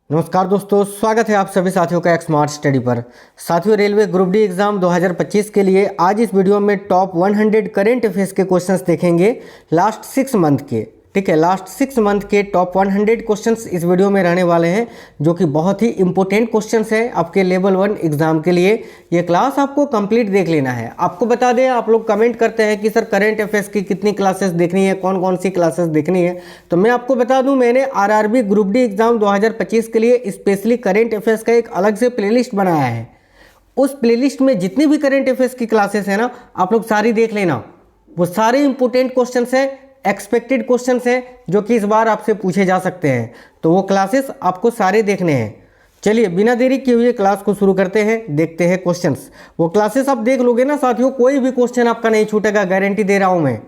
नमस्कार दोस्तों, स्वागत है आप सभी साथियों का एक स्मार्ट स्टडी पर। साथियों, रेलवे ग्रुप डी एग्जाम 2025 के लिए आज इस वीडियो में टॉप 100 करेंट अफेयर्स के क्वेश्चंस देखेंगे लास्ट 6 मंथ के। ठीक है, लास्ट 6 मंथ के टॉप 100 क्वेश्चंस इस वीडियो में रहने वाले हैं, जो कि बहुत ही इंपॉर्टेंट क्वेश्चंस है आपके लेवल 1 एग्जाम के लिए। ये क्लास आपको कंप्लीट देख लेना है। आपको बता दें, आप लोग कमेंट करते हैं कि सर करेंट अफेयर्स की कितनी क्लासेस देखनी है, कौन कौन सी क्लासेस देखनी है। तो मैं आपको बता दूं, मैंने आरआरबी ग्रुप डी एग्जाम 2025 के लिए स्पेशली करेंट अफेयर्स का एक अलग से प्लेलिस्ट बनाया है। उस प्लेलिस्ट में जितनी भी करेंट अफेयर्स की क्लासेस है ना, आप लोग सारी देख लेना। वो सारे इंपॉर्टेंट क्वेश्चंस है, एक्सपेक्टेड क्वेश्चंस हैं, जो कि इस बार आपसे पूछे जा सकते हैं। तो वो क्लासेस आपको सारे देखने हैं। चलिए बिना देरी किए हुए क्लास को शुरू करते हैं, देखते हैं क्वेश्चंस। वो क्लासेस आप देख लोगे ना साथियों, कोई भी क्वेश्चन आपका नहीं छूटेगा, गारंटी दे रहा हूं मैं।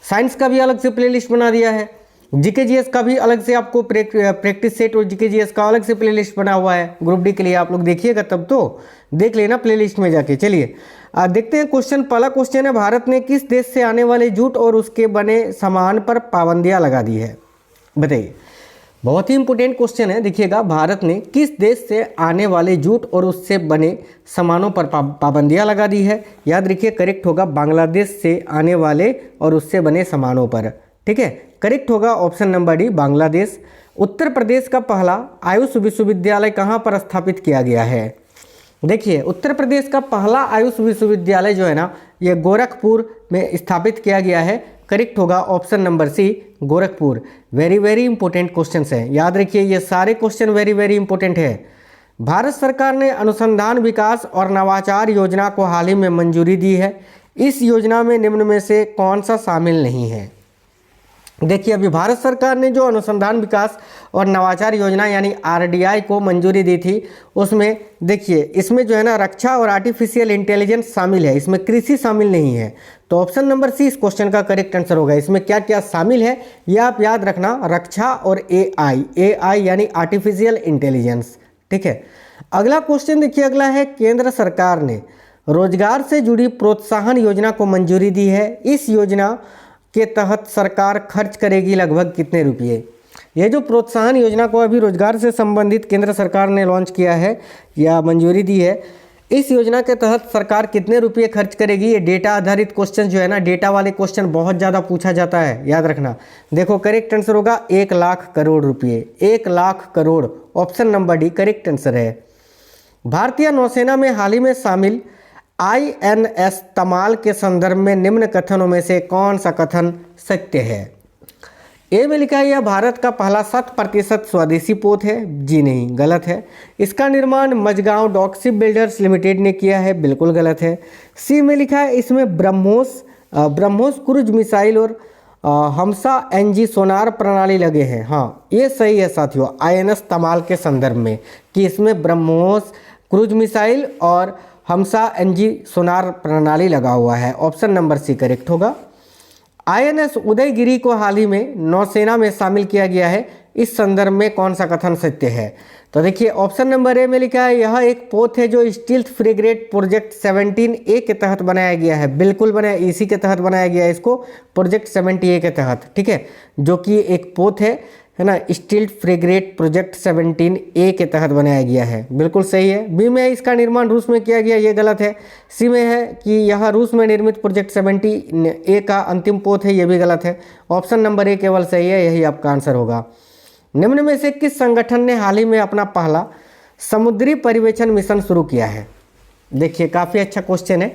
साइंस का भी अलग से प्लेलिस्ट बना दिया है, जीके जीएस का भी अलग से आपको प्रैक्टिस सेट और जीके जीएस का अलग से प्लेलिस्ट बना हुआ है ग्रुप डी के लिए। आप लोग देखिएगा तब तो देख लेना प्लेलिस्ट में जाके। चलिए देखते हैं क्वेश्चन। पहला क्वेश्चन है, भारत ने किस देश से आने वाले जूट और उसके बने सामान पर पाबंदियां लगा दी है? बताइए, बहुत ही इंपॉर्टेंट क्वेश्चन है। देखिएगा, भारत ने किस देश से आने वाले जूट और उससे बने सामानों पर पाबंदियां लगा दी है? याद रखिए, करेक्ट होगा बांग्लादेश से आने वाले और उससे बने सामानों पर। ठीक है, करेक्ट होगा option number D, Bangladesh. Uttar Pradesh का पहला आयुष विश्वविद्यालय कहाँ पर स्थापित किया गया है? देखिए, उत्तर प्रदेश का पहला आयुष विश्वविद्यालय जो है ना, ये गोरखपुर में स्थापित किया गया है। करेक्ट होगा option number C, Gorakhpur. Very very important question है, याद रखिए ये सारे क्वेश्चन वेरी वेरी इंपॉर्टेंट है। भारत सरकार ने अनुसंधान विकास और नवाचार योजना को हाल ही में मंजूरी दी है। इस योजना में निम्न में से कौन सा शामिल नहीं है? देखिए, अभी भारत सरकार ने जो अनुसंधान विकास और नवाचार योजना यानी आरडीआई को मंजूरी दी थी, उसमें देखिए इसमें जो है ना रक्षा और आर्टिफिशियल इंटेलिजेंस शामिल है, इसमें कृषि शामिल नहीं है। तो ऑप्शन नंबर सी इस क्वेश्चन का करेक्ट आंसर होगा। इसमें क्या क्या शामिल है ये आप याद रखना, रक्षा और एआई यानी आर्टिफिशियल इंटेलिजेंस। ठीक है, अगला क्वेश्चन देखिए, अगला है, केंद्र सरकार ने रोजगार से जुड़ी प्रोत्साहन योजना को मंजूरी दी है। इस योजना के तहत सरकार खर्च करेगी लगभग कितने रुपये? ये जो प्रोत्साहन योजना को अभी रोजगार से संबंधित केंद्र सरकार ने लॉन्च किया है या मंजूरी दी है, इस योजना के तहत सरकार कितने रुपये खर्च करेगी? ये डेटा आधारित क्वेश्चन जो है ना, डेटा वाले क्वेश्चन बहुत ज़्यादा पूछा जाता है, याद रखना। देखो, करेक्ट आंसर होगा 1 लाख करोड़ रुपये। 1 lakh crore, option number D correct answer है। भारतीय नौसेना में हाल ही में शामिल आईएनएस तमाल के संदर्भ में निम्न कथनों में से कौन सा कथन सत्य है? ए में लिखा है, यह भारत का पहला 100% स्वदेशी पोत है। जी नहीं, गलत है। इसका निर्माण Mazagon dock ship builders limited ने किया है। बिल्कुल गलत है। सी में लिखा है, इसमें ब्रह्मोस क्रूज मिसाइल और हमसा एनजी सोनार प्रणाली लगे हैं। हाँ, ये सही है साथियों, आईएनएस तमाल के संदर्भ में, कि इसमें ब्रह्मोस क्रूज मिसाइल और हमसा एनजी सोनार प्रणाली लगा हुआ है। ऑप्शन नंबर सी करेक्ट होगा। आईएनएस उदयगिरी को हाल ही में नौसेना में शामिल किया गया है। इस संदर्भ में कौन सा कथन सत्य है? तो देखिए, ऑप्शन नंबर ए में लिखा है, यह एक पोत है जो स्टील्थ फ्रिगेट प्रोजेक्ट 17A के तहत बनाया गया है। बिल्कुल बनाया, इसी के तहत बनाया गया है इसको, प्रोजेक्ट 70A के तहत। ठीक है, जो कि एक पोत है ना, स्टील्थ फ्रिगेट प्रोजेक्ट 17A के तहत बनाया गया है। बिल्कुल सही है। बी में इसका निर्माण रूस में किया गया, ये गलत है। सी में है कि यह रूस में निर्मित प्रोजेक्ट 70A का अंतिम पोत है, ये भी गलत है। ऑप्शन नंबर ए केवल सही है, यही आपका आंसर होगा। निम्न में से किस संगठन ने हाल ही में अपना पहला समुद्री पर्यवेक्षण मिशन शुरू किया है? देखिए, काफ़ी अच्छा क्वेश्चन है।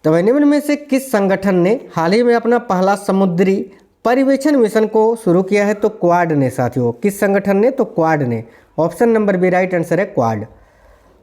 तो निम्न में से किस संगठन ने हाल ही में अपना पहला समुद्री पर्यवेक्षण मिशन को शुरू किया है? तो क्वाड ने साथियों। किस संगठन ने? तो क्वाड ने। Option number B right answer है, क्वाड।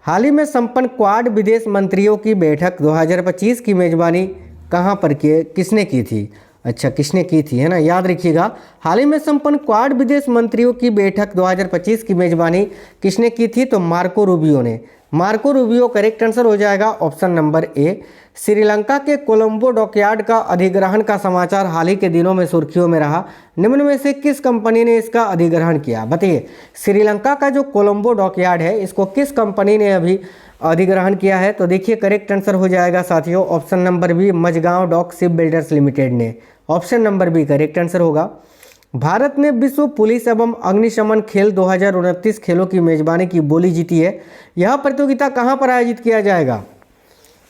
हाल ही में संपन्न क्वाड विदेश मंत्रियों की बैठक 2025 की मेजबानी कहाँ पर किसने की थी? अच्छा, किसने की थी, है ना, याद रखिएगा। हाल ही में संपन्न क्वाड विदेश मंत्रियों की बैठक 2025 की मेजबानी किसने की थी? तो मार्को रूबियो ने। मार्को रूबियो करेक्ट आंसर हो जाएगा, ऑप्शन नंबर ए। श्रीलंका के कोलंबो डॉकयार्ड का अधिग्रहण का समाचार हाल ही के दिनों में सुर्खियों में रहा। निम्न में से किस कंपनी ने इसका अधिग्रहण किया? बताइए, श्रीलंका का जो कोलंबो डॉकयार्ड है, इसको किस कंपनी ने अभी अधिग्रहण किया है? तो देखिए, करेक्ट आंसर हो जाएगा साथियों, option number B, Mazagon dock ship builders limited ने। Option number B correct answer होगा। भारत ने विश्व पुलिस एवं अग्निशमन खेल 2029 खेलों की मेजबानी की बोली जीती है। यह प्रतियोगिता कहाँ पर आयोजित किया जाएगा?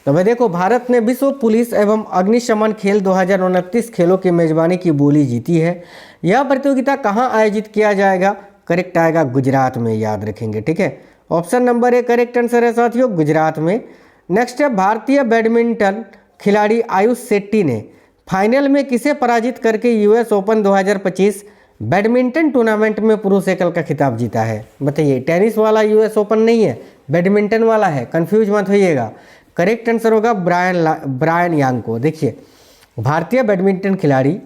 तो भाई देखो, भारत ने विश्व पुलिस एवं अग्निशमन खेल 2029 खेलों की मेजबानी की बोली जीती है। यह प्रतियोगिता कहाँ आयोजित किया जाएगा? करेक्ट आएगा गुजरात में, याद रखेंगे। ठीक है, option number A correct answer है साथियों, गुजरात में। नेक्स्ट है, भारतीय बैडमिंटन खिलाड़ी आयुष शेट्टी ने फाइनल में किसे पराजित करके यूएस ओपन 2025 बैडमिंटन टूर्नामेंट में पुरुष एकल का खिताब जीता है? बताइए, टेनिस वाला यूएस ओपन नहीं है, बैडमिंटन वाला है, कंफ्यूज मत होइएगा। करेक्ट आंसर होगा ब्रायन यांग को। देखिए, भारतीय बैडमिंटन खिलाड़ी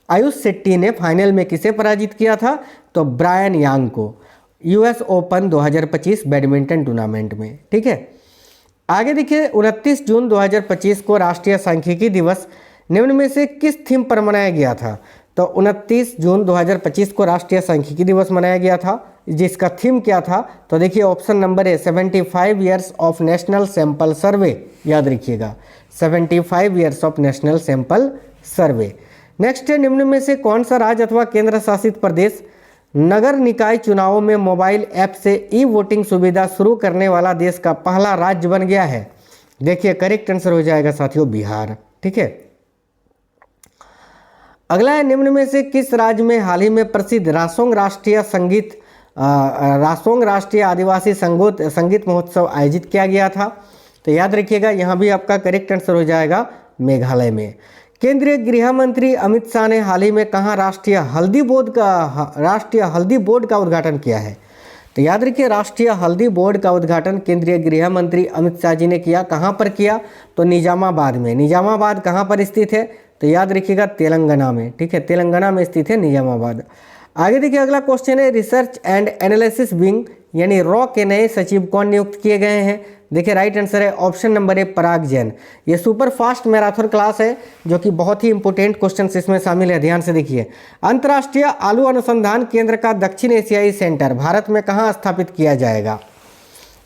आयुष शेट्टी ने फाइनल में किसे पराजित किया था? तो ब्रायन यांग को, यूएस ओपन 2025 बैडमिंटन टूर्नामेंट में। ठीक है, आगे देखिए, 29 जून 2025 को राष्ट्रीय सांख्यिकी दिवस निम्न में से किस थीम पर मनाया गया था? तो 29 जून 2025 को राष्ट्रीय सांख्यिकी दिवस मनाया गया था, जिसका थीम क्या था? तो देखिए, option number A 75 years of national sample survey, याद रखिएगा, 75 years of national sample survey. Next है, निम्न में से कौन सा राज्य अथवा केंद्र शासित प्रदेश नगर निकाय चुनावों में मोबाइल ऐप से ई वोटिंग सुविधा शुरू करने वाला देश का पहला राज्य बन गया है? देखिए, करेक्ट आंसर हो जाएगा साथियों बिहार। ठीक है, अगला है, निम्न में से किस राज्य में हाल ही में प्रसिद्ध रासोंग राष्ट्रीय आदिवासी संगीत महोत्सव आयोजित किया गया था? तो याद रखिएगा, यहाँ भी आपका करेक्ट आंसर हो जाएगा मेघालय में। केंद्रीय गृह मंत्री अमित शाह ने हाल ही में कहाँ राष्ट्रीय हल्दी बोर्ड का उद्घाटन किया है? तो याद रखिए, राष्ट्रीय हल्दी बोर्ड का उद्घाटन केंद्रीय गृह मंत्री अमित शाह जी ने किया। कहाँ पर किया? तो निजामाबाद में। निजामाबाद कहाँ पर स्थित है? तो याद रखिएगा तेलंगाना में। ठीक है, तेलंगाना में स्थित है निजामाबाद। आगे देखिए, अगला क्वेश्चन है, रिसर्च एंड एनालिसिस विंग यानी रॉ के नए सचिव कौन नियुक्त किए गए हैं? देखिए, राइट आंसर है ऑप्शन नंबर ए पराग जैन। ये सुपर फास्ट मैराथन क्लास है, जो कि बहुत ही इंपोर्टेंट क्वेश्चन इसमें शामिल है, ध्यान से देखिए। अंतर्राष्ट्रीय आलू अनुसंधान केंद्र का दक्षिण एशियाई सेंटर भारत में कहाँ स्थापित किया जाएगा?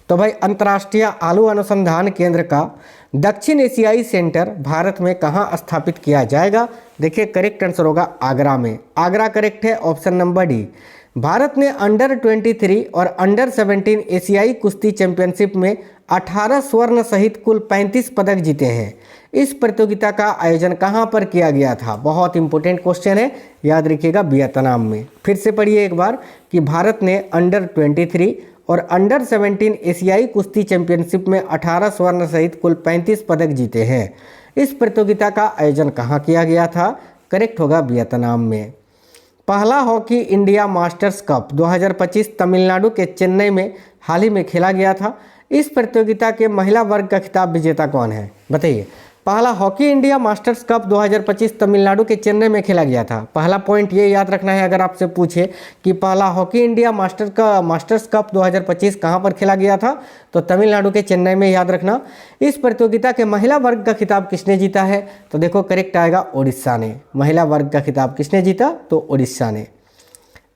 तो भाई, अंतर्राष्ट्रीय आलू अनुसंधान केंद्र का दक्षिण एशियाई सेंटर भारत में कहाँ स्थापित किया जाएगा? देखिए, करेक्ट आंसर होगा आगरा में। आगरा करेक्ट है, ऑप्शन नंबर डी। भारत ने अंडर 23 और अंडर 17 एशियाई कुश्ती चैंपियनशिप में 18 स्वर्ण सहित कुल 35 पदक जीते हैं। इस प्रतियोगिता का आयोजन कहाँ पर किया गया था? बहुत इंपॉर्टेंट क्वेश्चन है, याद रखिएगा, वियतनाम में। फिर से पढ़िए एक बार कि भारत ने अंडर 23 और अंडर 17 एशियाई कुश्ती चैंपियनशिप में 18 स्वर्ण सहित कुल 35 पदक जीते हैं। इस प्रतियोगिता का आयोजन कहाँ किया गया था? करेक्ट होगा वियतनाम में। पहला hockey India masters cup 2025 Tamil Nadu के चेन्नई में हाल ही में खेला गया था। इस प्रतियोगिता के महिला वर्ग का खिताब विजेता कौन है? बताइए। पहला hockey India masters cup 2025 Tamil Nadu के चेन्नई में खेला गया था। पहला पॉइंट ये याद रखना है, अगर आपसे पूछे कि पहला हॉकी इंडिया मास्टर्स कप 2025 कहाँ पर खेला गया था, तो तमिलनाडु के चेन्नई में, याद रखना। इस प्रतियोगिता के महिला वर्ग का खिताब किसने जीता है? तो देखो, करेक्ट आएगा ओडिशा ने। महिला वर्ग का खिताब किसने जीता? तो ओडिशा ने।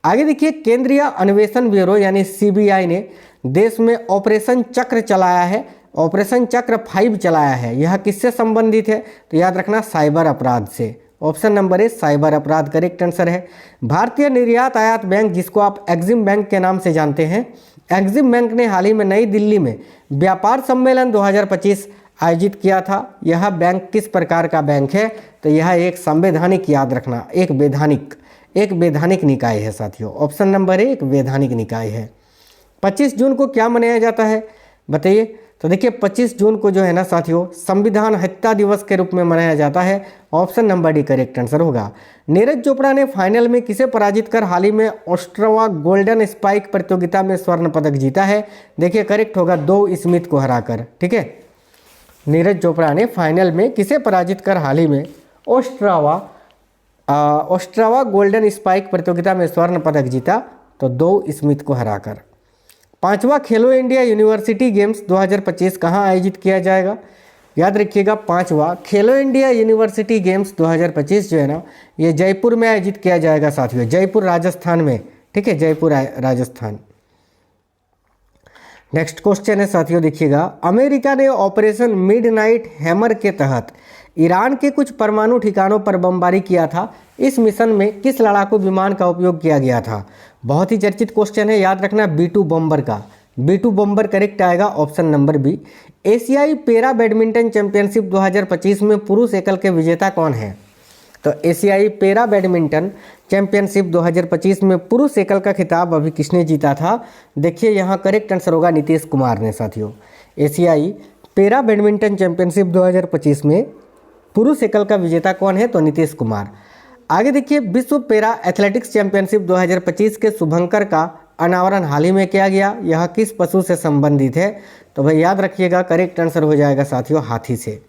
आगे देखिए, केंद्रीय अन्वेषण ब्यूरो यानी सीबीआई ने देश में ऑपरेशन चक्र चलाया है। ऑपरेशन चक्र 5 चलाया है। यह किससे संबंधित है? तो याद रखना, साइबर अपराध से। ऑप्शन नंबर ए साइबर अपराध करेक्ट आंसर है। भारतीय निर्यात आयात बैंक, जिसको आप एग्जिम बैंक के नाम से जानते हैं, एग्जिम बैंक ने हाल ही में नई दिल्ली में व्यापार सम्मेलन 2025 आयोजित किया था। यह बैंक किस प्रकार का बैंक है? तो यह एक संवैधानिक, याद रखना, एक वैधानिक निकाय है साथियों। ऑप्शन नंबर ए एक वैधानिक निकाय है। 25 जून को क्या मनाया जाता है? बताइए। तो देखिए, 25 जून को जो है ना साथियों, संविधान हत्या दिवस के रूप में मनाया जाता है। Option number D correct answer होगा। नीरज चोपड़ा ने फाइनल में किसे पराजित कर हाल ही में ऑस्ट्रेवा गोल्डन स्पाइक प्रतियोगिता में स्वर्ण पदक जीता है? देखिए, करेक्ट होगा 2 स्मिथ को हराकर। ठीक है, नीरज चोपड़ा ने फाइनल में किसे पराजित कर हाल ही में ऑस्ट्रेवा गोल्डन स्पाइक प्रतियोगिता में स्वर्ण पदक जीता? तो 2 स्मिथ को हराकर। 5वां खेलो इंडिया यूनिवर्सिटी गेम्स 2025 कहाँ आयोजित किया जाएगा? याद रखिएगा, 5वां खेलो इंडिया यूनिवर्सिटी गेम्स 2025 जो है ना, ये जयपुर में आयोजित किया जाएगा साथियों, जयपुर राजस्थान में। ठीक है, जयपुर राजस्थान। नेक्स्ट क्वेश्चन है साथियों, देखिएगा, अमेरिका ने ऑपरेशन मिडनाइट हैमर के तहत ईरान के कुछ परमाणु ठिकानों पर बमबारी किया था। इस मिशन में किस लड़ाकू विमान का उपयोग किया गया था? बहुत ही चर्चित क्वेश्चन है, याद रखना B-2 बॉम्बर का। B-2 बॉम्बर करेक्ट आएगा, ऑप्शन नंबर बी। एशियाई पैरा बैडमिंटन चैंपियनशिप 2025 में पुरुष एकल के विजेता कौन है? तो एशियाई पैरा बैडमिंटन चैंपियनशिप 2025 में पुरुष एकल का खिताब अभी किसने जीता था? देखिए यहाँ करेक्ट आंसर होगा नीतीश कुमार ने साथियों। एशियाई पैरा बैडमिंटन चैंपियनशिप 2025 में पुरुष एकल का विजेता कौन है? तो नीतीश कुमार। आगे देखिए, विश्व पैरा एथलेटिक्स चैंपियनशिप 2025 के शुभंकर का अनावरण हाल ही में किया गया। यह किस पशु से संबंधित है? तो भाई याद रखिएगा करेक्ट आंसर हो जाएगा साथियों हाथी से।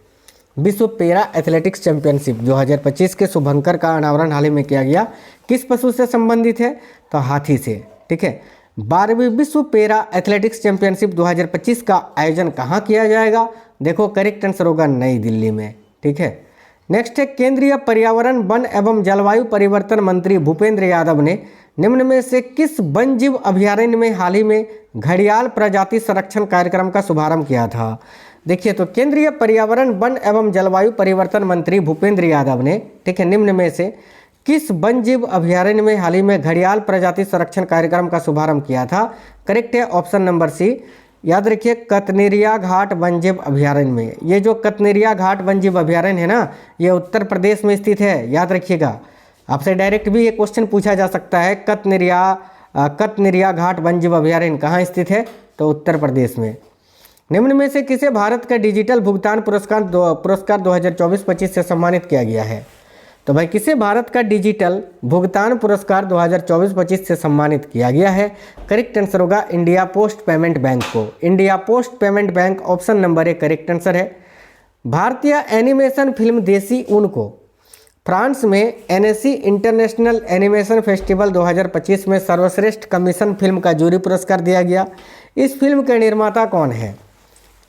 विश्व पैरा एथलेटिक्स चैंपियनशिप 2025 के शुभंकर का अनावरण हाल ही में किया गया, किस पशु से संबंधित है? तो हाथी से। ठीक है, 12वीं विश्व पैरा एथलेटिक्स चैंपियनशिप 2025 का आयोजन कहाँ किया जाएगा? देखो करेक्ट आंसर होगा नई दिल्ली में। ठीक है, नेक्स्ट है, केंद्रीय पर्यावरण वन एवं जलवायु परिवर्तन मंत्री भूपेंद्र यादव ने निम्न में से किस वन जीव अभयारण्य में हाल ही में घड़ियाल प्रजाति संरक्षण कार्यक्रम का शुभारंभ किया था? देखिए, तो केंद्रीय पर्यावरण वन एवं जलवायु परिवर्तन मंत्री भूपेंद्र यादव ने, ठीक है, निम्न में से किस वन जीव अभयारण्य में हाल ही में घड़ियाल प्रजाति संरक्षण कार्यक्रम का शुभारंभ किया था? करेक्ट है ऑप्शन नंबर सी। याद रखिए कतनेरिया घाट वन्यजीव अभयारण्य में। ये जो कतनेरिया घाट वन्यजीव अभयारण्य है ना, ये उत्तर प्रदेश में स्थित है। याद रखिएगा, आपसे डायरेक्ट भी ये क्वेश्चन पूछा जा सकता है, कतनेरिया घाट वन्यजीव अभयारण्य कहाँ स्थित है? तो उत्तर प्रदेश में। निम्न में से किसे भारत का डिजिटल भुगतान पुरस्कार 2024-25 से सम्मानित किया गया है? तो भाई किसे भारत का डिजिटल भुगतान पुरस्कार 2024-25 से सम्मानित किया गया है? करेक्ट आंसर होगा इंडिया पोस्ट पेमेंट बैंक को। India post payment bank option number A correct answer है। भारतीय एनिमेशन फिल्म देसी ऊन को फ्रांस में NSC इंटरनेशनल एनिमेशन फेस्टिवल 2025 में सर्वश्रेष्ठ कमीशन फिल्म का जूरी पुरस्कार दिया गया। इस फिल्म के निर्माता कौन है?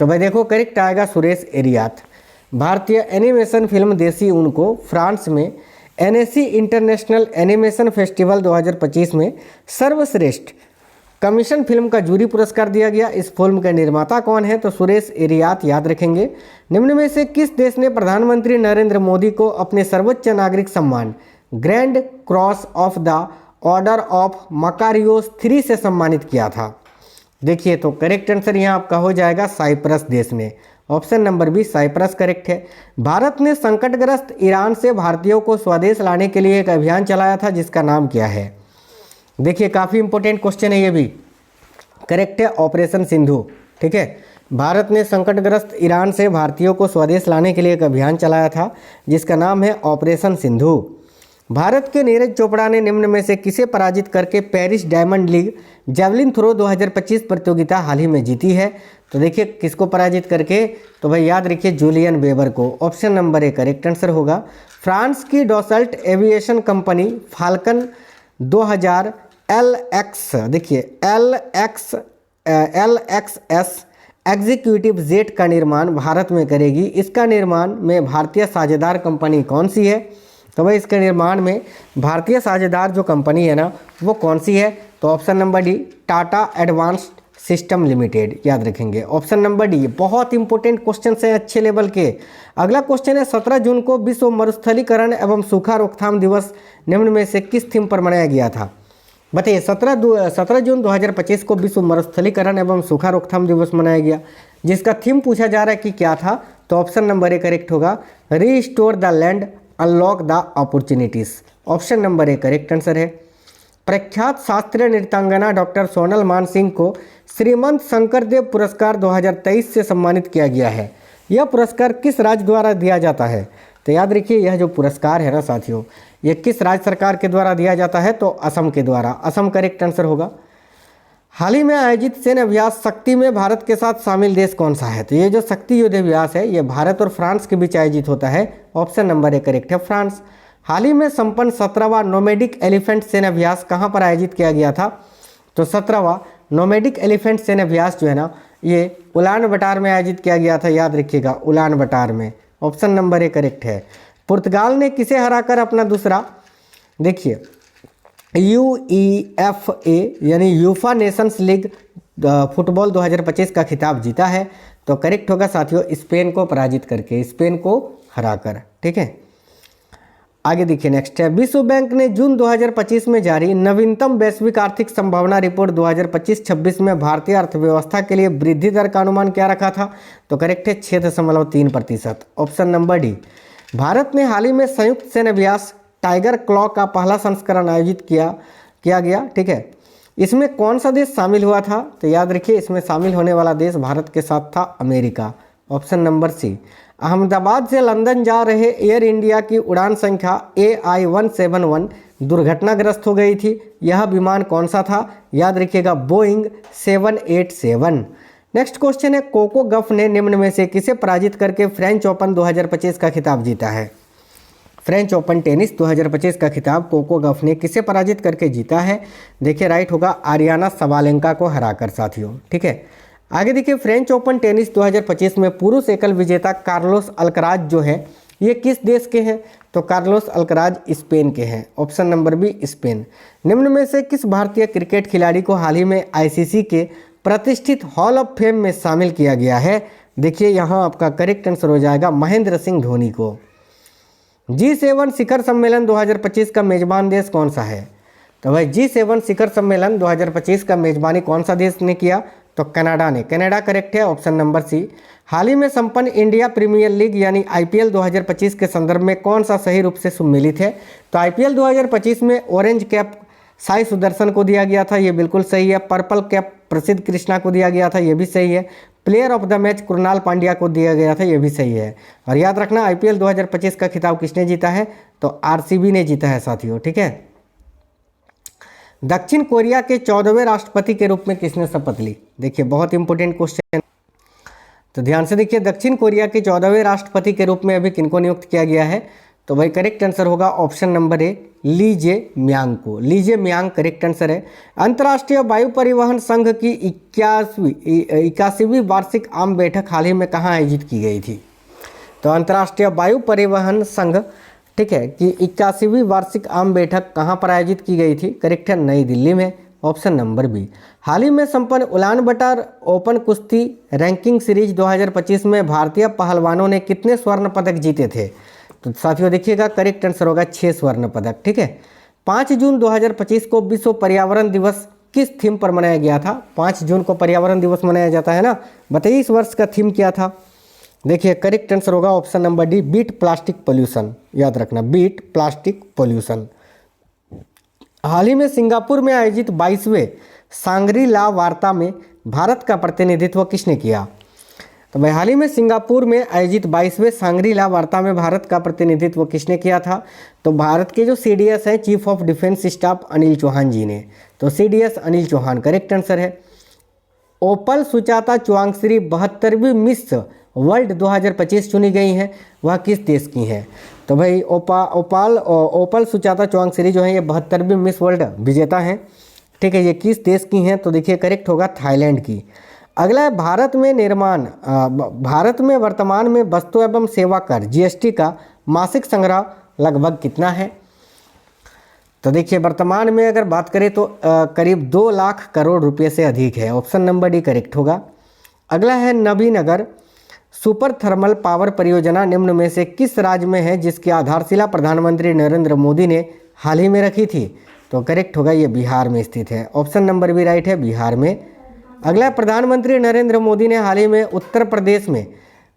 तो भाई देखो करेक्ट आएगा सुरेश एरियात। भारतीय एनिमेशन फिल्म देसी ऊन को फ्रांस में NSC इंटरनेशनल एनिमेशन फेस्टिवल 2025 में सर्वश्रेष्ठ कमीशन फिल्म का जूरी पुरस्कार दिया गया। इस फिल्म के निर्माता कौन है? तो सुरेश एरियात, याद रखेंगे। निम्न में से किस देश ने प्रधानमंत्री नरेंद्र मोदी को अपने सर्वोच्च नागरिक सम्मान grand cross of the order of Makarios 3 से सम्मानित किया था? देखिए, तो करेक्ट आंसर यहाँ आपका हो जाएगा साइप्रस देश ने। Option number B Cyprus correct है। भारत ने संकटग्रस्त ईरान से भारतीयों को स्वदेश लाने के लिए एक अभियान चलाया था, जिसका नाम क्या है? देखिए काफ़ी इंपॉर्टेंट क्वेश्चन है ये भी। करेक्ट है ऑपरेशन सिंधु। ठीक है, भारत ने संकटग्रस्त ईरान से भारतीयों को स्वदेश लाने के लिए एक अभियान चलाया था, जिसका नाम है ऑपरेशन सिंधु। भारत के नीरज चोपड़ा ने निम्न में से किसे पराजित करके Paris Diamond League javelin throw 2025 प्रतियोगिता हाल ही में जीती है? तो देखिए किसको पराजित करके? तो भाई याद रखिए जूलियन वेबर को। Option number A correct answer होगा। फ्रांस की डॉसल्ट एविएशन कंपनी फाल्कन 2000 LX, देखिए LXS एग्जीक्यूटिव जेट का निर्माण भारत में करेगी। इसका निर्माण में भारतीय साझेदार कंपनी कौन सी है? तो भाई इसके निर्माण में भारतीय साझेदार जो कंपनी है ना, वो कौन सी है? तो option number D Tata advanced system limited, याद रखेंगे। Option number D. बहुत इंपॉर्टेंट क्वेश्चन है अच्छे लेवल के। अगला क्वेश्चन है 17 जून को विश्व मरुस्थलीकरण एवं सूखा रोकथाम दिवस निम्न में से किस थीम पर मनाया गया था? बताइए 17 जून 2025 को विश्व मरुस्थलीकरण एवं सूखा रोकथाम दिवस मनाया गया, जिसका थीम पूछा जा रहा है कि क्या था? तो ऑप्शन नंबर ए करेक्ट होगा restore the land unlock the opportunities. Option number A correct answer है। प्रख्यात शास्त्रीय नृत्यांगना डॉक्टर सोनल मान सिंह को श्रीमंत शंकरदेव पुरस्कार 2023 से सम्मानित किया गया है। यह पुरस्कार किस राज्य द्वारा दिया जाता है? तो याद रखिए यह जो पुरस्कार है ना साथियों, यह किस राज्य सरकार के द्वारा दिया जाता है? तो असम के द्वारा। असम करेक्ट आंसर होगा। हाल ही में आयोजित सैन्य अभ्यास शक्ति में भारत के साथ शामिल देश कौन सा है? तो ये जो शक्ति युद्ध अभ्यास है, ये भारत और फ्रांस के बीच आयोजित होता है। ऑप्शन नंबर ए करेक्ट है फ्रांस। हाल ही में संपन्न 17वां नोमैडिक एलिफेंट सैन्य अभ्यास कहाँ पर आयोजित किया गया था? तो 17वां नोमैडिक एलिफेंट सैन्य अभ्यास जो है ना, ये उलान बटार में आयोजित किया गया था। याद रखिएगा उलान बटार में। ऑप्शन नंबर ए करेक्ट है। पुर्तगाल ने किसे हराकर अपना दूसरा, देखिए UEFA यानी यूफा नेशंस लीग फुटबॉल 2025 का खिताब जीता है? तो करेक्ट होगा साथियों स्पेन को पराजित करके, स्पेन को हराकर। ठीक है, आगे देखिए नेक्स्ट है, विश्व बैंक ने जून 2025 में जारी नवीनतम वैश्विक आर्थिक संभावना रिपोर्ट 2025-26 में भारतीय अर्थव्यवस्था के लिए वृद्धि दर का अनुमान क्या रखा था? तो करेक्ट है 6.3%। Option number D. भारत ने हाल ही में संयुक्त सेना अभ्यास टाइगर क्लॉ का पहला संस्करण आयोजित किया गया। ठीक है, इसमें कौन सा देश शामिल हुआ था? तो याद रखिए इसमें शामिल होने वाला देश भारत के साथ था America. Option number C. Ahmedabad से लंदन जा रहे एयर इंडिया की उड़ान संख्या AI-171 दुर्घटनाग्रस्त हो गई थी। यह विमान कौन सा था? याद रखिएगा बोइंग 787। नेक्स्ट क्वेश्चन है, कोको गफ ने निम्न में से किसे पराजित करके फ्रेंच ओपन 2025 का खिताब जीता है? फ्रेंच ओपन टेनिस 2025 का खिताब कोको गफ ने किसे पराजित करके जीता है? देखिए राइट होगा आरियाना सबालेंका को हराकर साथियों। ठीक है, आगे देखिए, फ्रेंच ओपन टेनिस 2025 में पुरुष एकल विजेता कार्लोस अल्कराज जो है ये किस देश के हैं? तो कार्लोस अल्कराज स्पेन के हैं। Option number B Spain. निम्न में से किस भारतीय क्रिकेट खिलाड़ी को हाल ही में ICC के प्रतिष्ठित हॉल ऑफ फेम में शामिल किया गया है? देखिए यहाँ आपका करेक्ट आंसर हो जाएगा महेंद्र सिंह धोनी को। G7 शिखर सम्मेलन 2025 का मेजबान देश कौन सा है? तो भाई G7 शिखर सम्मेलन 2025 का मेजबानी कौन सा देश ने किया? तो कनाडा ने। कनाडा करेक्ट है, ऑप्शन नंबर सी। हाल ही में संपन्न इंडिया प्रीमियर लीग यानी IPL 2025 के संदर्भ में कौन सा सही रूप से सम्मिलित है? तो IPL 2025 में ऑरेंज कैप साई सुदर्शन को दिया गया था, ये बिल्कुल सही है। पर्पल कैप प्रसिद्ध कृष्णा को दिया गया था, ये भी सही है। Player of the match Krunal Pandya को दिया गया था, ये भी सही है। और याद रखना IPL 2025 का खिताब किसने जीता है? तो RCB ने जीता है साथियों। ठीक है, दक्षिण कोरिया के 14वें राष्ट्रपति के रूप में किसने शपथ ली? देखिए बहुत इंपॉर्टेंट क्वेश्चन, तो ध्यान से देखिए, दक्षिण कोरिया के 14वें राष्ट्रपति के रूप में अभी किनको नियुक्त किया गया है? तो भाई करेक्ट आंसर होगा ऑप्शन नंबर ए ली जे म्यांग को। ली जे म्यांग करेक्ट आंसर है। अंतर्राष्ट्रीय वायु परिवहन संघ की 81वीं वार्षिक आम बैठक हाल ही में कहाँ आयोजित की गई थी? तो अंतर्राष्ट्रीय वायु परिवहन संघ, ठीक है, कि 81वीं वार्षिक आम बैठक कहाँ पर आयोजित की गई थी? करेक्ट है नई दिल्ली में। Option number B. हाल ही में संपन्न उलान बटर ओपन कुश्ती रैंकिंग सीरीज 2025 में भारतीय पहलवानों ने कितने स्वर्ण पदक जीते थे? तो साथियों देखिएगा करेक्ट आंसर होगा 6 स्वर्ण पदक। ठीक है, 5 जून 2025 को विश्व पर्यावरण दिवस किस थीम पर मनाया गया था? 5 जून को पर्यावरण दिवस मनाया जाता है ना, बताइए इस वर्ष का थीम क्या था? देखिए करेक्ट आंसर होगा option number D beat plastic pollution. याद रखना बीट प्लास्टिक पोल्यूशन। हाल ही में सिंगापुर में आयोजित 22वें सांग्री ला वार्ता में भारत का प्रतिनिधित्व किसने किया? तो भाई हाल ही में सिंगापुर में आयोजित 22वें सांग्री ला वार्ता में भारत का प्रतिनिधित्व किसने किया था? तो भारत के जो CDS हैं chief of defence staff Anil Chauhan ji ने। तो CDS Anil Chauhan correct answer है। ओपल सुचाता चुआंगश्री 72वीं मिस वर्ल्ड 2025 चुनी गई हैं, वह किस देश की हैं? तो भाई ओपल सुचाता चुआंगश्री जो है ये 72वीं मिस वर्ल्ड विजेता हैं। ठीक है, ये किस देश की हैं? तो देखिए करेक्ट होगा थाईलैंड की। अगला है भारत में वर्तमान में वस्तु एवं सेवा कर GST का मासिक संग्रह लगभग कितना है? तो देखिए वर्तमान में अगर बात करें तो करीब 2 लाख करोड़ रुपए से अधिक है। ऑप्शन नंबर डी करेक्ट होगा। अगला है नबीनगर सुपर थर्मल पावर परियोजना निम्न में से किस राज्य में है जिसकी आधारशिला प्रधानमंत्री नरेंद्र मोदी ने हाल ही में रखी थी? तो करेक्ट होगा ये बिहार में स्थित है। ऑप्शन नंबर बी राइट है, बिहार में। अगला प्रधानमंत्री नरेंद्र मोदी ने हाल ही में उत्तर प्रदेश में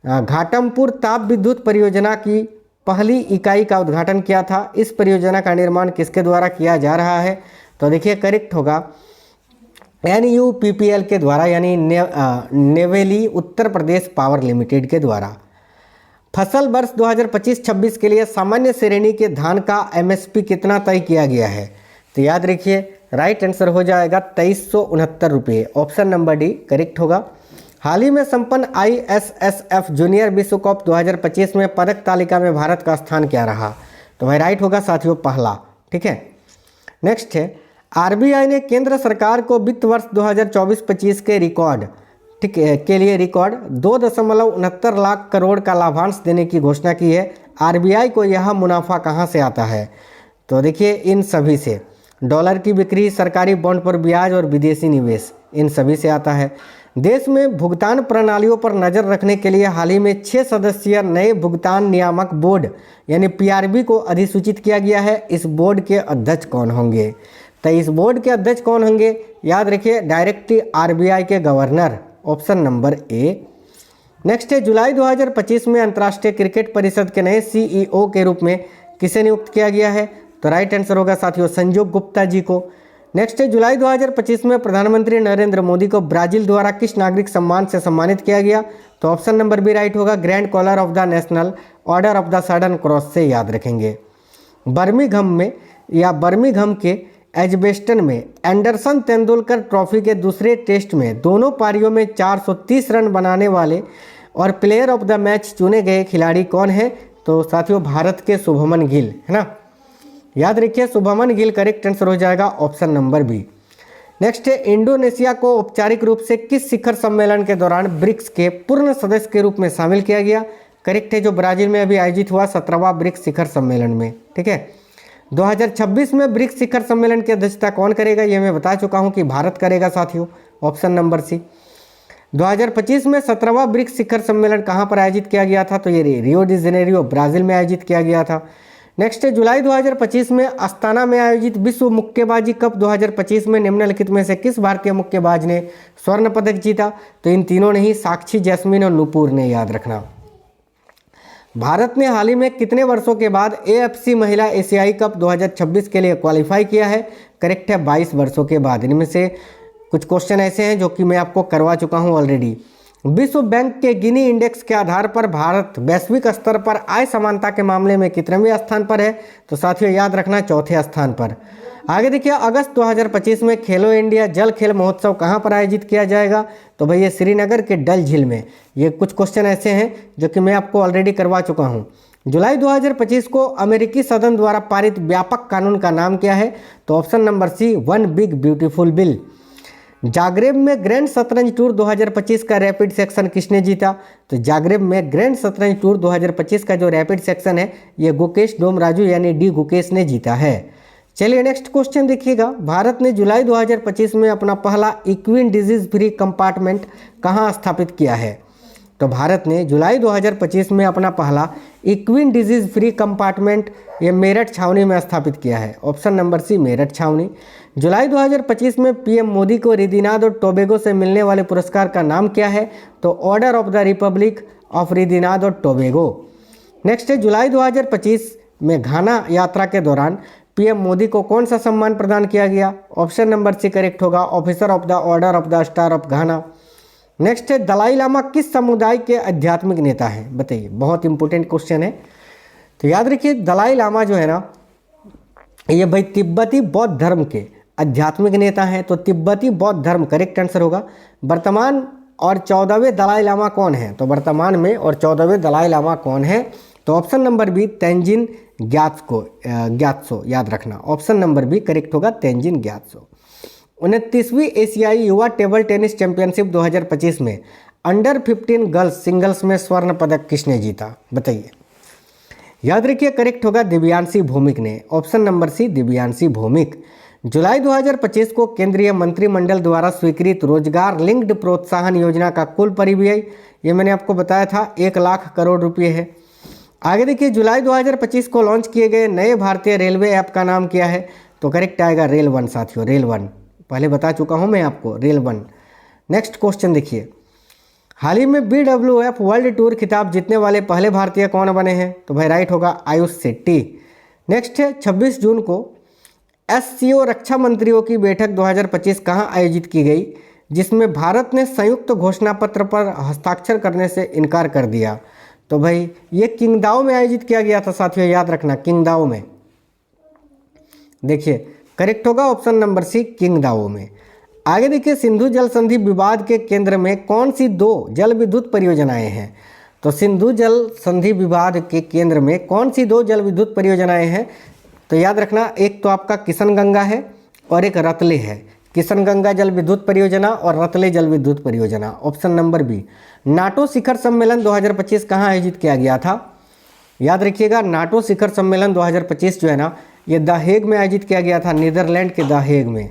घाटमपुर ताप विद्युत परियोजना की पहली इकाई का उद्घाटन किया था। इस परियोजना का निर्माण किसके द्वारा किया जा रहा है? तो देखिए करेक्ट होगा NUPPL के द्वारा यानी नेवेली उत्तर प्रदेश पावर लिमिटेड के द्वारा। फसल वर्ष 2025-26 के लिए सामान्य श्रेणी के धान का MSP कितना तय किया गया है? तो याद रखिए राइट आंसर हो जाएगा 2369 रुपये। ऑप्शन नंबर डी करेक्ट होगा। हाल ही में संपन्न ISSF जूनियर विश्व कप 2025 में पदक तालिका में भारत का स्थान क्या रहा? तो भाई राइट होगा साथियों पहला। ठीक है, नेक्स्ट है RBI ने केंद्र सरकार को वित्त वर्ष 2024-25 के रिकॉर्ड के लिए रिकॉर्ड 2.69 लाख करोड़ का लाभांश देने की घोषणा की है। RBI को यह मुनाफा कहां से आता है? तो देखिए इन सभी से, डॉलर की बिक्री, सरकारी बॉन्ड पर ब्याज और विदेशी निवेश, इन सभी से आता है। देश में भुगतान प्रणालियों पर नज़र रखने के लिए हाल ही में 6 सदस्यीय नए भुगतान नियामक बोर्ड यानी पीआरबी को अधिसूचित किया गया है। इस बोर्ड के अध्यक्ष कौन होंगे? तो इस बोर्ड के अध्यक्ष कौन होंगे? याद रखिए, डायरेक्टली आरबीआई के governor, option number A. Next है, जुलाई 2025 में अंतर्राष्ट्रीय क्रिकेट परिषद के नए सीईओ के रूप में किसे नियुक्त किया गया है? तो राइट आंसर होगा साथियों संजोग गुप्ता जी को। नेक्स्ट है, जुलाई 2025 में प्रधानमंत्री नरेंद्र मोदी को ब्राजील द्वारा किस नागरिक सम्मान से सम्मानित किया गया? तो ऑप्शन नंबर बी राइट होगा, grand collar of the national order of the Southern Cross से याद रखेंगे। बर्मिंघम के एजबेस्टन में एंडरसन तेंदुलकर ट्रॉफी के दूसरे टेस्ट में दोनों पारियों में 430 रन बनाने वाले और प्लेयर ऑफ द मैच चुने गए खिलाड़ी कौन है? तो साथियों भारत के शुभमन गिल, है ना, याद रखिए शुभमन गिल करेक्ट आंसर हो जाएगा, ऑप्शन नंबर बी। नेक्स्ट है, इंडोनेशिया को औपचारिक रूप से किस शिखर सम्मेलन के दौरान ब्रिक्स के पूर्ण सदस्य के रूप में शामिल किया गया? करेक्ट है, जो ब्राजील में अभी आयोजित हुआ 17वां ब्रिक्स शिखर सम्मेलन में। ठीक है, 2026 में ब्रिक्स शिखर सम्मेलन की अध्यक्षता कौन करेगा? ये मैं बता चुका हूँ कि भारत करेगा साथियों, ऑप्शन नंबर सी। 2025 में 17वां ब्रिक्स शिखर सम्मेलन कहाँ पर आयोजित किया गया था? तो ये रियो डी जेनेरियो ब्राजील में आयोजित किया गया था। नेक्स्ट है, जुलाई 2025 में अस्ताना में आयोजित विश्व मुक्केबाजी कप 2025 में निम्नलिखित में से किस भारतीय मुक्केबाज ने स्वर्ण पदक जीता? तो इन तीनों ने ही, साक्षी, जैस्मिन और नुपुर ने, याद रखना। भारत ने हाल ही में कितने वर्षों के बाद एएफसी महिला एशियाई कप 2026 के लिए क्वालिफाई किया है? करेक्ट है, 22 वर्षों के बाद। इनमें से कुछ क्वेश्चन ऐसे हैं जो कि मैं आपको करवा चुका हूं ऑलरेडी। विश्व बैंक के गिनी इंडेक्स के आधार पर भारत वैश्विक स्तर पर आय समानता के मामले में कितनेवें स्थान पर है? तो साथियों याद रखना, चौथे स्थान पर। आगे देखिए, अगस्त 2025 में खेलो इंडिया जल खेल महोत्सव कहाँ पर आयोजित किया जाएगा? तो भैया श्रीनगर के डल झील में। ये कुछ क्वेश्चन ऐसे हैं जो कि मैं आपको ऑलरेडी करवा चुका हूँ। जुलाई 2025 को अमेरिकी सदन द्वारा पारित व्यापक कानून का नाम क्या है? तो option number C, one big beautiful bill. Zagreb में ग्रैंड शतरंज टूर 2025 का रैपिड सेक्शन किसने जीता? तो जागरेब में ग्रैंड शतरंज टूर 2025 का जो रैपिड सेक्शन है ये गुकेश डोमराजू यानी डी गुकेश ने जीता है। चलिए नेक्स्ट क्वेश्चन देखिएगा। भारत ने जुलाई 2025 में अपना पहला इक्विन डिजीज फ्री कंपार्टमेंट कहाँ स्थापित किया है? तो भारत ने जुलाई 2025 में अपना पहला इक्विन डिजीज फ्री कंपार्टमेंट ये मेरठ छावनी में स्थापित किया है, ऑप्शन नंबर सी, मेरठ छावनी। जुलाई 2025 में पीएम मोदी को रिदिनाद और टोबैगो से मिलने वाले पुरस्कार का नाम क्या है? तो order of the republic of Trinidad और टोबैगो। नेक्स्ट है, जुलाई 2025 में घाना यात्रा के दौरान पीएम मोदी को कौन सा सम्मान प्रदान किया गया? ऑप्शन नंबर सी करेक्ट होगा, officer of the order of the star of Ghana. Next है, दलाई लामा किस समुदाय के आध्यात्मिक नेता हैं? बताइए, बहुत इंपॉर्टेंट क्वेश्चन है। तो याद रखिए, दलाई लामा जो है ना, ये भाई तिब्बती बौद्ध धर्म के आध्यात्मिक नेता हैं। तो तिब्बती बौद्ध धर्म करेक्ट आंसर होगा। वर्तमान और 14वें दलाई लामा कौन है? तो वर्तमान में और 14वें दलाई लामा कौन है? तो option number B, Tenzin Gyatso, याद रखना, ऑप्शन नंबर बी करेक्ट होगा, तेंजिन ग्यात्सो। 29वीं एशियाई युवा टेबल टेनिस चैंपियनशिप 2025 में अंडर 15 गर्ल्स सिंगल्स में स्वर्ण पदक किसने जीता? बताइए, याद रखिए करेक्ट होगा दिव्यांशी भौमिक ने, option number C, Divyanshi Bhowmick. जुलाई 2025 को केंद्रीय मंत्रिमंडल द्वारा स्वीकृत रोजगार लिंक्ड प्रोत्साहन योजना का कुल परिव्यय, ये मैंने आपको बताया था, 1 लाख करोड़ रुपये है। आगे देखिए, जुलाई 2025 को लॉन्च किए गए नए भारतीय रेलवे ऐप का नाम क्या है? तो करेक्ट आएगा रेल वन साथियों, रेल वन, पहले बता चुका हूं मैं आपको, रेल वन। नेक्स्ट क्वेश्चन देखिए, हाल ही में BWF वर्ल्ड टूर खिताब जीतने वाले पहले भारतीय कौन बने हैं? तो भाई राइट होगा, आयुष शेट्टी। नेक्स्ट है, 26 जून को SCO रक्षा मंत्रियों की बैठक 2025 कहाँ आयोजित की गई, जिसमें भारत ने संयुक्त घोषणा पत्र पर हस्ताक्षर करने से इनकार कर दिया? तो भाई ये किंगदाओ में आयोजित किया गया था साथियों, याद रखना, किंगदाओ में। देखिए करेक्ट होगा ऑप्शन नंबर सी, किंगदाओ में। आगे देखिए, सिंधु जल संधि विवाद के केंद्र में कौन सी 2 जल विद्युत परियोजनाएं हैं? तो सिंधु जल संधि विवाद के केंद्र में कौन सी 2 जल विद्युत परियोजनाएं हैं? तो याद रखना, एक तो आपका किशन गंगा है और एक रतले है। किशन गंगा जल विद्युत परियोजना और रतले जल विद्युत परियोजना, ऑप्शन नंबर बी। नाटो शिखर सम्मेलन 2025 कहाँ आयोजित किया गया था? याद रखिएगा, नाटो शिखर सम्मेलन 2025 जो है ना, ये द हेग में आयोजित किया गया था, नीदरलैंड के द हेग में।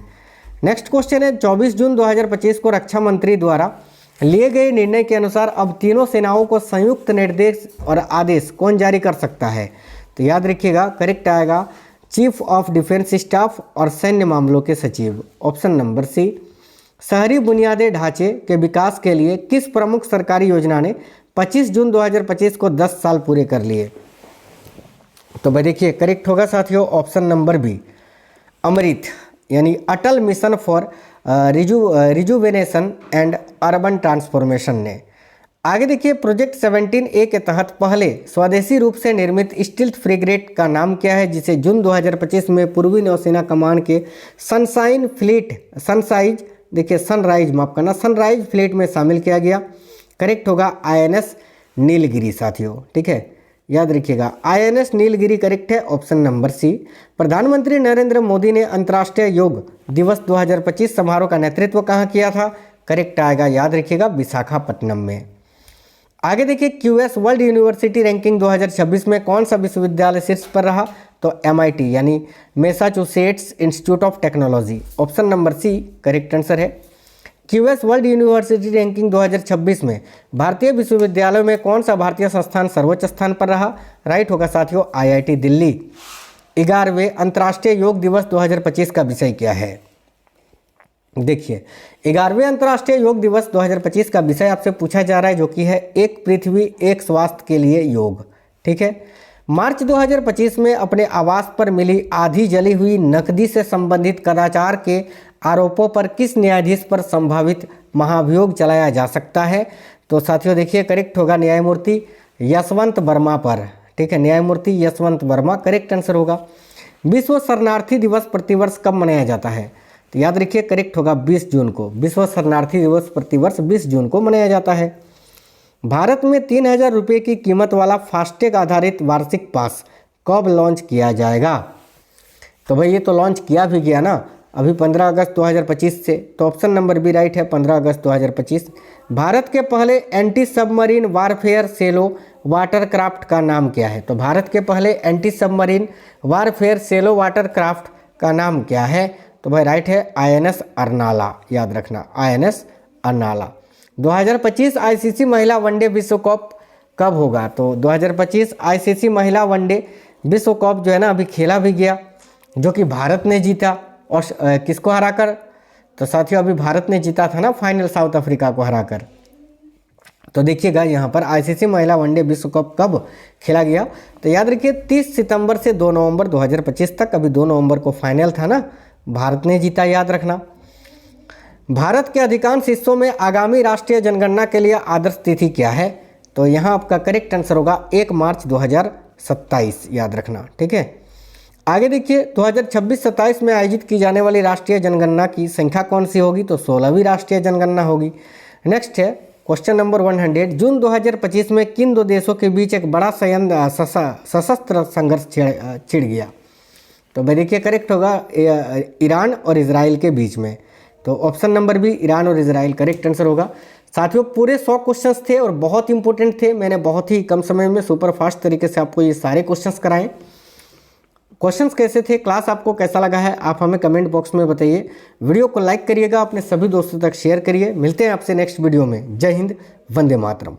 नेक्स्ट क्वेश्चन है, 24 जून 2025 को रक्षा मंत्री द्वारा लिए गए निर्णय के अनुसार अब तीनों सेनाओं को संयुक्त निर्देश और आदेश कौन जारी कर सकता है? तो याद रखिएगा करेक्ट आएगा चीफ ऑफ डिफेंस स्टाफ और सैन्य मामलों के सचिव, ऑप्शन नंबर सी। शहरी बुनियादी ढांचे के विकास के लिए किस प्रमुख सरकारी योजना ने 25 जून 2025 को 10 साल पूरे कर लिए? तो भाई देखिए करेक्ट होगा साथियों ऑप्शन नंबर बी, अमृत यानी Atal mission for rejuvenation and urban transformation ने। आगे देखिए प्रोजेक्ट 17A के तहत पहले स्वदेशी रूप से निर्मित स्टील्थ फ्रिगेट का नाम क्या है, जिसे जून 2025 में पूर्वी नौसेना कमान के सनराइज फ्लीट में शामिल किया गया। करेक्ट होगा INS नीलगिरी साथियों, ठीक है याद रखिएगा INS नीलगिरी करेक्ट है, ऑप्शन नंबर सी। प्रधानमंत्री नरेंद्र मोदी ने अंतर्राष्ट्रीय योग दिवस 2025 समारोह का नेतृत्व कहाँ किया था? करेक्ट आएगा याद रखिएगा विशाखापट्टनम में। आगे देखिए QS वर्ल्ड यूनिवर्सिटी रैंकिंग 2026 में कौन सा विश्वविद्यालय शीर्ष पर रहा? तो MIT यानी Massachusetts Institute of Technology, option number C correct answer है। QS वर्ल्ड यूनिवर्सिटी रैंकिंग 2026 में भारतीय विश्वविद्यालयों में कौन सा भारतीय संस्थान सर्वोच्च स्थान पर रहा? राइट होगा साथियों IIT दिल्ली। 11वें अंतर्राष्ट्रीय योग दिवस 2025 का विषय क्या है? देखिए 11वें अंतर्राष्ट्रीय योग दिवस 2025 का विषय आपसे पूछा जा रहा है जो कि है एक पृथ्वी एक स्वास्थ्य के लिए योग, ठीक है। मार्च 2025 में अपने आवास पर मिली आधी जली हुई नकदी से संबंधित कदाचार के आरोपों पर किस न्यायाधीश पर संभावित महाभियोग चलाया जा सकता है? तो साथियों देखिए करेक्ट होगा न्यायमूर्ति यशवंत वर्मा पर, ठीक है न्यायमूर्ति यशवंत वर्मा करेक्ट आंसर होगा। विश्व शरणार्थी दिवस प्रतिवर्ष कब मनाया जाता है? तो याद रखिए करेक्ट होगा 20 जून को। विश्व शरणार्थी दिवस प्रतिवर्ष 20 जून को मनाया जाता है। भारत में 3000 रुपये की कीमत वाला फास्टैग आधारित वार्षिक पास कब लॉन्च किया जाएगा? तो भाई ये तो लॉन्च किया भी गया ना अभी 15 अगस्त 2025 से, तो ऑप्शन नंबर बी राइट है 15 अगस्त 2025। भारत के पहले एंटी सबमरीन वारफेयर सेलो वाटरक्राफ्ट का नाम क्या है? तो भारत के पहले एंटी सबमरीन वारफेयर सेलो वाटरक्राफ्ट का नाम क्या है? तो भाई राइट है INS अर्नाला, याद रखना INS अर्नाला। 2025 ICC महिला वनडे विश्व कप कब होगा? तो 2025 ICC महिला वनडे विश्व कप जो है ना अभी खेला भी गया, जो कि भारत ने जीता और किसको हराकर? तो साथियों अभी भारत ने जीता था ना फाइनल साउथ अफ्रीका को हराकर। तो देखिएगा यहाँ पर ICC महिला वनडे विश्व कप कब खेला गया? तो याद रखिए 30 सितंबर से 2 नवंबर 2025 तक, अभी 2 नवंबर को फाइनल था ना, भारत ने जीता, याद रखना। भारत के अधिकांश हिस्सों में आगामी राष्ट्रीय जनगणना के लिए आदर्श तिथि क्या है? तो यहाँ आपका करेक्ट आंसर होगा 1 मार्च 2027, याद रखना, ठीक है। आगे देखिए 2026-27 में आयोजित की जाने वाली राष्ट्रीय जनगणना की संख्या कौन सी होगी? तो 16वीं राष्ट्रीय जनगणना होगी। नेक्स्ट है क्वेश्चन नंबर 100, जून 2025 में किन दो देशों के बीच एक बड़ा सशस्त्र संघर्ष छिड़ गया? तो भाई देखिए करेक्ट होगा ईरान और इजराइल के बीच में, तो ऑप्शन नंबर बी ईरान और इजराइल करेक्ट आंसर होगा। साथियों पूरे 100 क्वेश्चंस थे और बहुत इंपॉर्टेंट थे, मैंने बहुत ही कम समय में सुपर फास्ट तरीके से आपको ये सारे क्वेश्चंस कराए। क्वेश्चंस कैसे थे, क्लास आपको कैसा लगा है, आप हमें कमेंट बॉक्स में बताइए। वीडियो को लाइक करिएगा, अपने सभी दोस्तों तक शेयर करिए। मिलते हैं आपसे नेक्स्ट वीडियो में। जय हिंद, वंदे मातरम।